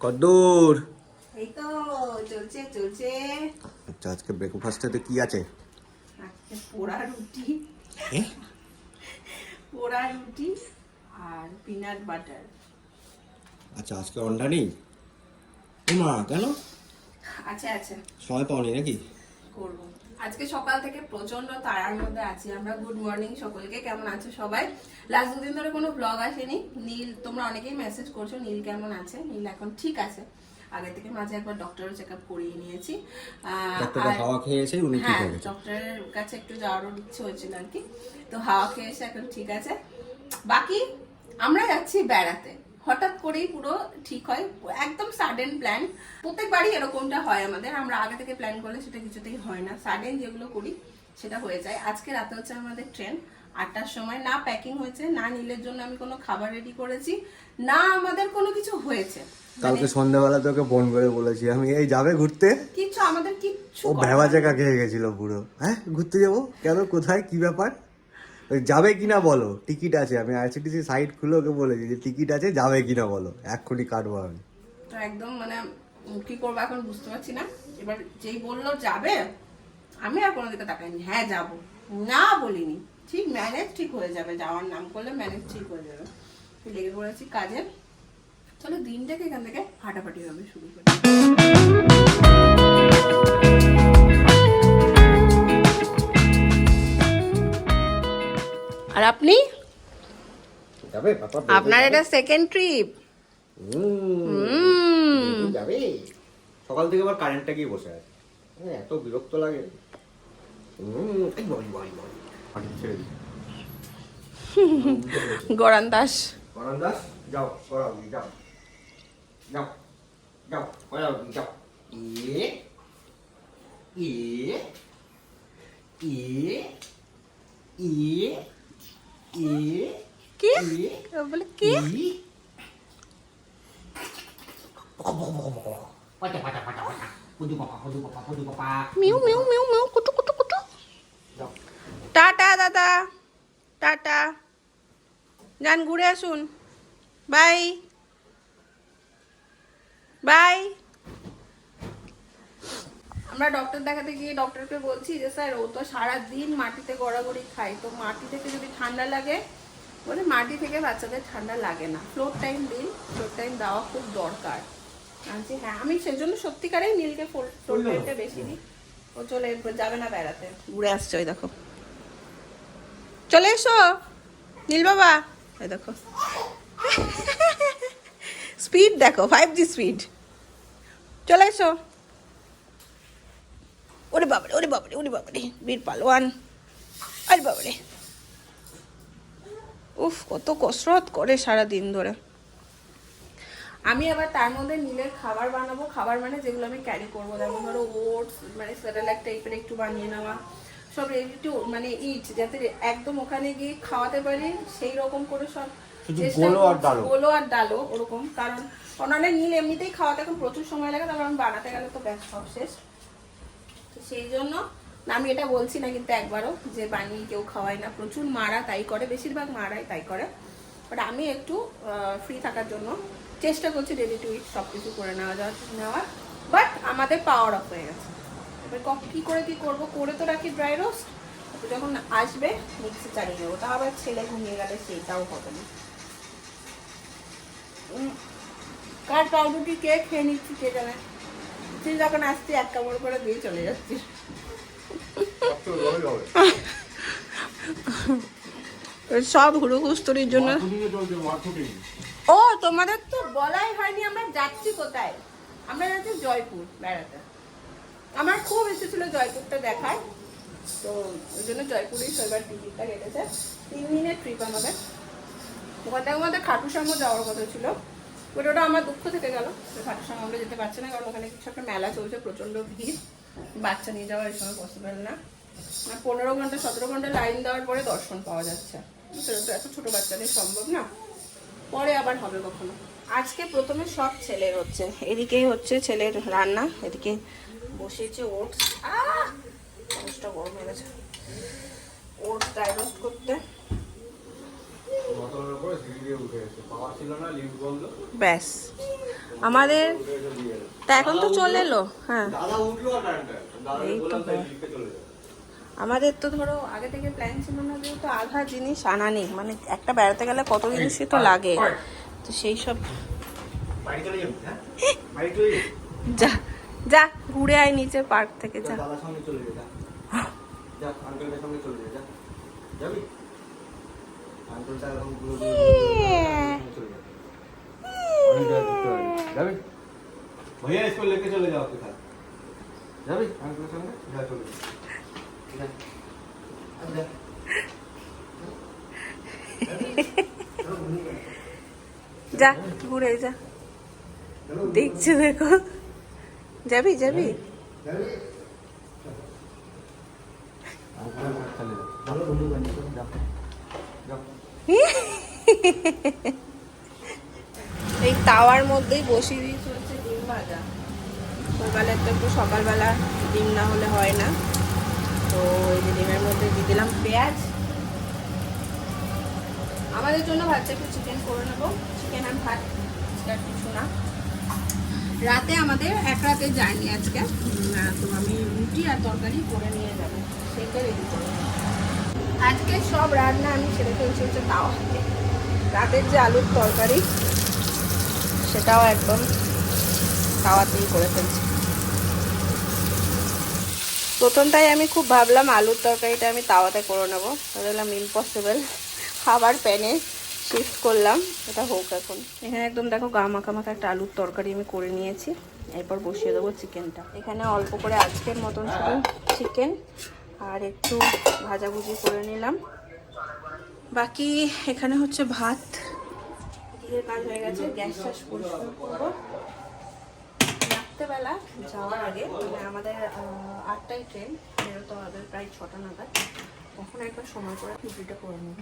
কদ্দূর? এই তো চলছে চলছে। আচ্ছা, আজকে ব্রেকফাস্টে কি আছে? আজকে পোড়া রুটি, হ্যাঁ? পোড়া রুটি আর পিনাট বাটার। আচ্ছা, আজকে অন্ডা নেই? মা কেন? আছে আছে, সময় পাওনি নাকি? করব। আজকে সকাল থেকে প্রচন্ড তাড়ার মধ্যে আছি আমরা। গুড মর্নিং সকলকে, কেমন আছো সবাই? লাস্ট দুদিন ধরে কোনো ব্লগ আসেনি। নীল, তোমরা অনেকেই মেসেজ করছো নীল কেমন আছে। নীল এখন ঠিক আছে, আগে থেকে। মাঝে একবার ডক্টরের চেক আপ করিয়ে নিয়েছি। ডক্টরের হাওয়া খেয়েছে, উনি ঠিক হয়ে গেছে। ডক্টরের কাছে একটু যাওয়ারও ইচ্ছে হয়েছিল আর কি, তো হাওয়া খেয়ে এসে এখন ঠিক আছে। বাকি আমরা যাচ্ছি বেড়াতে, হঠাৎ করেই পুরো ঠিক হয়, একদম সাডেন প্ল্যান। প্রত্যেকবারই এরকমটা হয় আমাদের, আমরা আগে থেকে প্ল্যান করলে সেটা কিছুতেই হয় না, সাডেন যেগুলো করি সেটা হয়ে যায়। আজকে রাতে হচ্ছে আমাদের ট্রেন 8টার সময়। না প্যাকিং হয়েছে, না নীলের জন্য আমি কোনো খাবার রেডি করেছি, না আমাদের কোনো কিছু হয়েছে। কালকে সন্ধ্যাবেলা তোকে ফোন করে বলেছি আমি, এই যাবে ঘুরতে? কিচ্ছু আমাদের কিচ্ছু ও ভেবা চাকা খেয়ে গেছিল পুরো। হ্যাঁ, ঘুরতে যাবো কেন, কোথায়, কি ব্যাপার, যাবে কিনা বলো, টিকিট আছে। আমি আইআরসিটিসি সাইট খুলে ওকে বলেছি যে টিকিট আছে, যাবে কিনা বলো, এক্ষুনি কাটবো আমি। তো একদম মানে কি করবো এখন বুঝতে পারছি না। এবার যেই বললো যাবে, আমি আর কোনো দিকে তাকাইনি। হ্যাঁ যাবো, না বলিনি। ঠিক ম্যানেজ ঠিক হয়ে যাবে, যাওয়ার নাম করলে ম্যানেজ ঠিক হয়ে যাবে। লেগে পড়েছি কাজে। চলো দিনটাকে এখান থেকে ফাটাফাটি হবে শুরু করি। আর আপনি? যাবে পাপা? আপনার এটা সেকেন্ড ট্রিপ। যাবে? সকাল থেকে আবার কারেন্টটা গিয়ে বসে আছে, এত বিরক্ত লাগে। ছেড়ে দিই। গরান দাস, গরম দাস, যাও করাও, যাও যাও যাও করাও, যাও। এ এ এ এ এ কি বলে কি? মিউ মিউ মিউ মিউ কুটু কুটু কুটু। টাটা দাদা, টাটা, যান ঘুরে আসুন, বাই বাই। আমরা ডক্টর দেখাতে গিয়ে ডক্টরকে বলছি যে স্যার ও তো সারাদিন মাটিতে গড়াগড়ি খায়, তো মাটি থেকে যদি ঠান্ডা লাগে, বলে মাটি থেকে বাচ্চাদের ঠান্ডা লাগে না, ফ্লোর টাইম দিন, ফ্লোর টাইম দেওয়া খুব দরকার। আনছি হ্যাঁ, আমি সেজন্য সত্যিকারেই নীলকে ফ্লোর টাইমটা বেশি দিই। ও চলে যাবে না বেড়াতে, ঘুরে আসছে। ওই দেখো, চলে এসো নীল বাবা, এই দেখো স্পিড দেখো, 5G স্পিড। চলে এসো। ওরে বাবারে, ওরে বাবারে, ওরে বাবারে, বীর পালোয়ান। আরে বাবারে, উফ কত কসরত করে সারা দিন ধরে। আমি আবার তার মধ্যে নীলের খাবার বানাবো। খাবার মানে যেগুলো আমি ক্যারি করবো, যেমন ধরো ওটস, মানে সেরেলাক টাইপের একটু বানিয়ে নেওয়া, সব একটু মানে ইট, যাতে একদম ওখানে গিয়ে খাওয়াতে পারি সেই রকম করে সব গোলো আর ডালো ওরকম। কারণ অনালে নীল এমনিতেই খাওয়াতে এখন প্রচুর সময় লাগে, তারপর আমি বানাতে গেলে তো ব্যাস সব শেষ। তো সেই জন্য আমি এটা বলছি না কিন্তু একবারও যে বানিয়ে কেউ খাওয়ায় না, প্রচুর মারা তাই করে, বেশিরভাগ মারাই তাই করে। বাট আমি একটু ফ্রি থাকার জন্য চেষ্টা করছি রেডি টু ইট সব কিছু করে নেওয়ার। বাট আমাদের পাওয়ার অফ হয়ে গেছে। এবার কী করে কী করবো, করে তো রাখি ড্রাই রোস্ট, যখন আসবে মিক্সি চালিয়ে নেবো। তা আবার ছেলে ঘুমিয়ে গেলে সেইটাও হবে না। কার পাউরুটি কে খেয়ে নিচ্ছি কে জানে, তুই যখন আসছি এক কামড় করে দিয়ে চলে যাচ্ছিস। সব হুড়ুকুস্তরির জন্য। ও তোমাদের তো বলাই হয়নি আমরা যাচ্ছি কোথায়। আমরা যাচ্ছি জয়পুর বেড়াতে। আমার খুব ইচ্ছে ছিল জয়পুরটা দেখার, তো ওই জন্য জয়পুরেই সেবার টিকিটটা কেটেছে। 3 দিনের ট্রিপ আমাদের। ওখানটার মধ্যে খাটুশ্যামও যাওয়ার কথা ছিল, বাট ওটা আমার দুঃখ থেকে গেল। খাটুশ্যাম আমরা যেতে পারছি না, কারণ ওখানে কিছু একটা মেলা চলছে, প্রচণ্ড ভিড়, বাচ্চা নিয়ে যাওয়া এই সময় পসিবল না। 15 ঘন্টা 17 ঘন্টা লাইন দেওয়ার পরে দর্শন পাওয়া যাচ্ছে, সেটা তো এত ছোটো বাচ্চাদের সম্ভব না, পরে আবার হবে কখনো। আজকে প্রথমে সব ছেলের হচ্ছে, এদিকেই হচ্ছে ছেলের রান্না, এদিকে বসিয়েছে ওটস। ওটসটা গরম হয়ে গেছে, ওটস ড্রাই রোস্ট করতে। ব্যাস আমাদের তা এখন তো চলে এলো। হ্যাঁ দাদা উঠলো আর কারেন্টটা দাদা এই তো বললাম তাই লিখতে চলে যাবে। আমাদের তো ধরো আগে থেকে প্ল্যান ছিল না, যেহেতু আধা জিনিস আনা নেই, মানে একটা বেড়াতে গেলে কত জিনিসই তো লাগে, তো সেই সব বাড়ি চলে যাবি হ্যাঁ বাড়ি চলে যাবি যা যা ঘুরে আয় নিচে পার্ক থেকে, যা দাদার সঙ্গে চলে যা যা আঙ্কেলের সঙ্গে চলে যা যাবি আঙ্কেলটা এখন পুরো চলে যাবে আমি যাবি भैया इसको लेके चले जाओ आपके साथ যাবি আঙ্কেলের সঙ্গে যা চলে যা যা যা ঘুরে যা, দেখছে দেখো, যাবি যাবি এই তাওয়ার মধ্যেই বসিয়ে দিয়ে চলছে ডিম ভাজা। সকালে তো একটু সকালবেলা ডিম না হলে হয় না, তো এই যে ডিমের মধ্যে দিয়ে দিলাম পেঁয়াজ। আমাদের জন্য ভাজছে একটু চিকেন করে নেবো, চিকেন আর ভাত, আর কিছু না। রাতে আমাদের এক রাতে যায়নি আজকে, তো আমি রুটি আর তরকারি করে নিয়ে যাবো, সেটা রেডি করে নেবো। আজকে সব রান্না আমি ছেড়ে ফেলছি হচ্ছে তাওয়াতে। রাতের যে আলুর তরকারি সেটাও একদম তাওয়াতেই করে ফেলছি। প্রথমটাই আমি খুব ভাবলাম আলুর তরকারিটা আমি তাওয়াতে করে নেবো, বললাম ইম্পসিবল, আবার প্যানে শিফট করলাম, এটা হোক এখন। এখানে একদম দেখো গা মাখা মাখা একটা আলুর তরকারি আমি করে নিয়েছি, এরপর বসিয়ে দেবো চিকেনটা। এখানে অল্প করে আজকের মতন শুধু চিকেন আর একটু ভাজাভুজি করে নিলাম, বাকি এখানে হচ্ছে ভাত। এদিকের কাজ হয়ে গেছে, গ্যাস শ্যাস পরিষ্কার করবো। রাত্রেবেলা যাওয়ার আগে, মানে আমাদের 8টায় ট্রেন, বেরোতে হবে প্রায় 6টা নাগাদ, তখন একবার সময় করে রুটিটা করে নেব।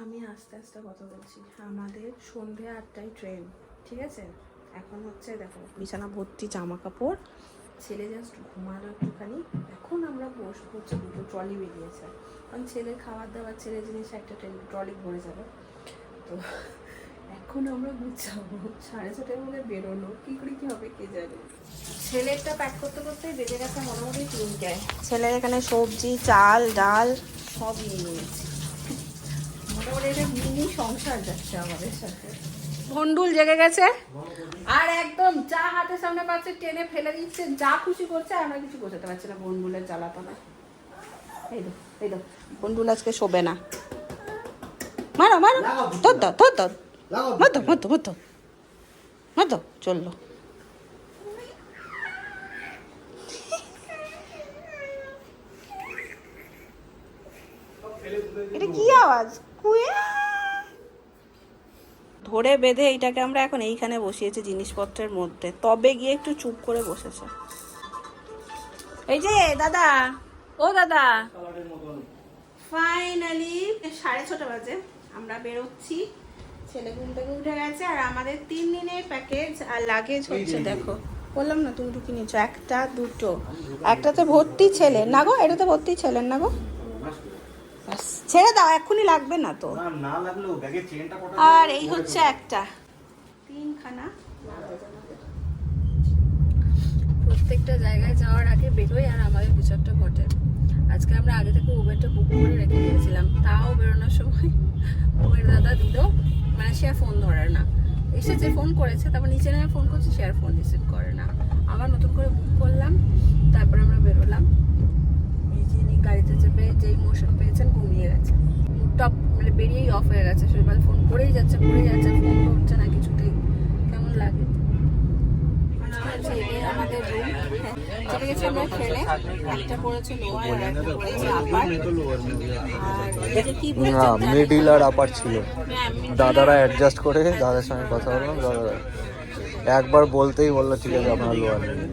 আমি আস্তে আস্তে কথা বলছি, আমাদের সন্ধে 8টায় ট্রেন, ঠিক আছে? এখন হচ্ছে দেখো বিছানা ভর্তি জামা কাপড়, ছেলে জাস্ট ঘুমালো একটুখানি, এখন আমরা বসবো, হচ্ছে দুটো ট্রলি বেরিয়েছে, কারণ ছেলের খাবার দাবার, ছেলের জিনিস একটা ট্রলি ভরে যাবে, তো এখন আমরা গুছাবো। 6:30টার মধ্যে বেরোনো, কি করে কি হবে কে জানে। ছেলেরটা প্যাক করতে করতে বেজে গেছে মোটামুটি 3টায়। ছেলের এখানে সবজি, চাল, ডাল সব নিয়ে নিয়েছি, মোটামুটি একটা মিনি সংসার যাচ্ছে আমাদের সাথে। ভন্ডুল জেগে গেছে আর একদম যা হাতের সামনে পাচ্ছে টেনে ফেলে দিচ্ছে, যা খুশি করছে, আমরা কিছু বোঝাতে পারছি না ভন্ডুলের জ্বালাতনে। এই তো ভন্ডুল আজকে শোবে না, মারো মারো, তোর দাও তোর দাও, মতো মতো মতো মতো চললো। এটা কি আওয়াজ? ধরে বেঁধে এইটাকে আমরা এখন এইখানে বসিয়েছি জিনিসপত্রের মধ্যে, তবে গিয়ে একটু চুপ করে বসেছে। এই যে দাদা, ও দাদা, ফাইনালি 6:30 বাজে আমরা বেরোচ্ছি, ছেলে ঘুম থেকে উঠে গেছে, আর আমাদের 3 দিনের প্যাকেজ আর লাগেজ হচ্ছে, দেখো বললাম না তুমি ঢুকি নিচ্ছ, একটা দুটো, একটাতে ভর্তি ছেলে না গো, এটাতে ভর্তি ছেলের না গো, ছেড়ে দাও এক্ষুনি লাগবে না তো, আর এই হচ্ছে একটা, 3খানা। প্রত্যেকটা জায়গায় যাওয়ার আগে বেরোই আর আমাদের কিছু একটা ঘটে। আজকে আমরা আগে থেকে উবেরটা বুক করে রেখে দিয়েছিলাম, তাও বেরোনোর সময় উবের দাদা দিল, মানে সে আর ফোন ধরে না, এসেছে ফোন করেছে, তারপর নিচে নেমে ফোন করছে, সে আর ফোন রিসিভ করে না, আবার নতুন করে বুক করলাম, তারপর আমরা বেরোলাম। যিনি গাড়িতে চেপে যেই মোশন পেয়েছেন ঘুমিয়ে গেছে, টপ মানে বেরিয়েই অফ হয়ে গেছে, শৈবাল ফোন করেই যাচ্ছে ফোন করছে না কিছুতেই, কেমন লাগে। আমাদের রুম চলে গেছে আমরা ট্রেনে, একটা পড়েছে লোয়ার আর একটা পড়েছে আপার, আর কি মিডিল আর আপার ছিল, দাদারা অ্যাডজাস্ট করে দাদার সঙ্গে কথা বললাম, দাদারা একবার বলতেই বললো ঠিক আছে আপনার লোয়ার নেবেন।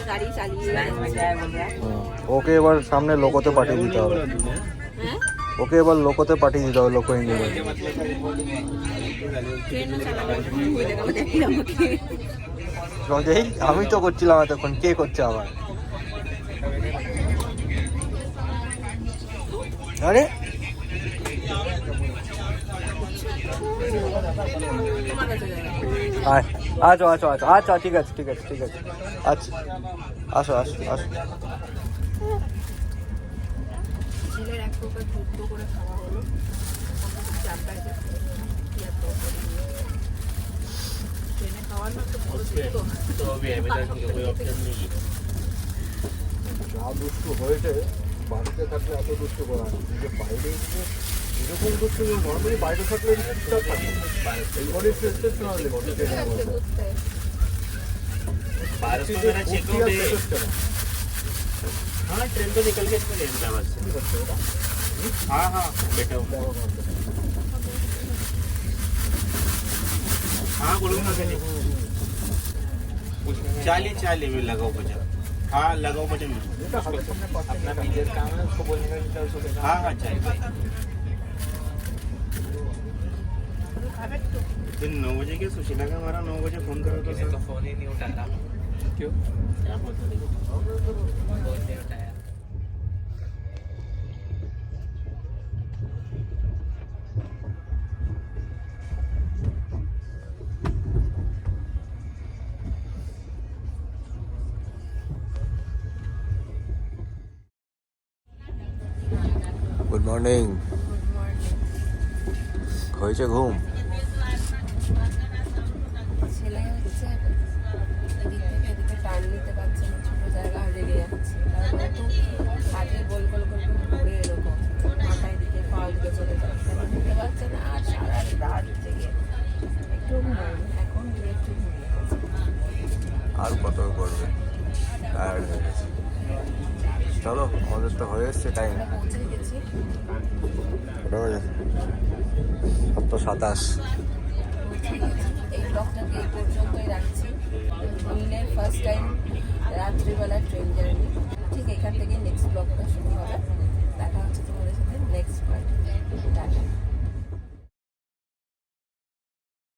গাড়ি চালিয়ে ওকে এবার সামনে লোকোতে পাঠিয়ে দিতে হবে, ওকে এবার লোকোতে পাঠিয়ে দিতে হবে, লোকো ইঞ্জিনিয়ার। আমি তো করছিলাম এতক্ষণ, কে করছে আবার? আরে তোমার কাছে যাবে। আচ্ছা ঠিক আছে আচ্ছা আসো ছেলের এক প্রকার যুদ্ধ করে খাওয়া হলো, চারটায় ট্রেনে খাওয়ার না তো বড় যুদ্ধ। तो अभी अभी तक कोई ऑप्शन नहीं है। যা দুষ্টু হয়েছে বাড়িতে থাকলে এত দুষ্টু করা হয় না। যে বাইরে গিয়ে এরকম দুষ্টু নর্মালি বাইরে থাকলে ঠিকঠাক থাকে এইবারে একটু এক্সেপশনাল লেভেল बारह सौ मेरा चेकआउट है। हाँ ट्रेन तो निकल गई इसमें अहमदाबाद से। हाँ हाँ बेटा हाँ बोलूँगा मैंने 40 में लगाओ बचा। हाँ लगाओ बचा में अपना बिजनेस काम है उसको बोलने का निकल सकते। हाँ हाँ चाहिए दिन 9 बजे के सुशीला का हमारा 9 बजे फोन करो तो फोन ही नहीं उठाता। क्यों क्या बोलते देखो फोन नहीं उठाया। গুড মর্নিং হয়েছে ঘুম ছেলে হচ্ছে এদিক থেকে এদিকে টান নিতে পারছে না, ছোটো জায়গা রেগে যাচ্ছে, তারপরে তো আগে গোল গোল গোল গোল ঘুরে এরকম মাথায় দিকে পা দিকে চলে যাচ্ছে, নিতে পারছে না। আর সারা রাত থেকে একটু ঘুমায়নি, এখন গিয়ে একটু ঘুমিয়ে গেছে। আর কত করবে টায়ার্ড হয়ে গেছে। চলো আমাদের তো হয়ে এসছে টাইম আমরা পৌঁছে গেছি। 27 এই ব্লগটাকে এই পর্যন্তই রাখছি। নীলের ফার্স্ট টাইম রাত্রিবেলা ট্রেন জার্নি, ঠিক এখান থেকে নেক্সট ব্লগটা শুরু হবে। দেখা হচ্ছে তোমাদের সাথে নেক্সট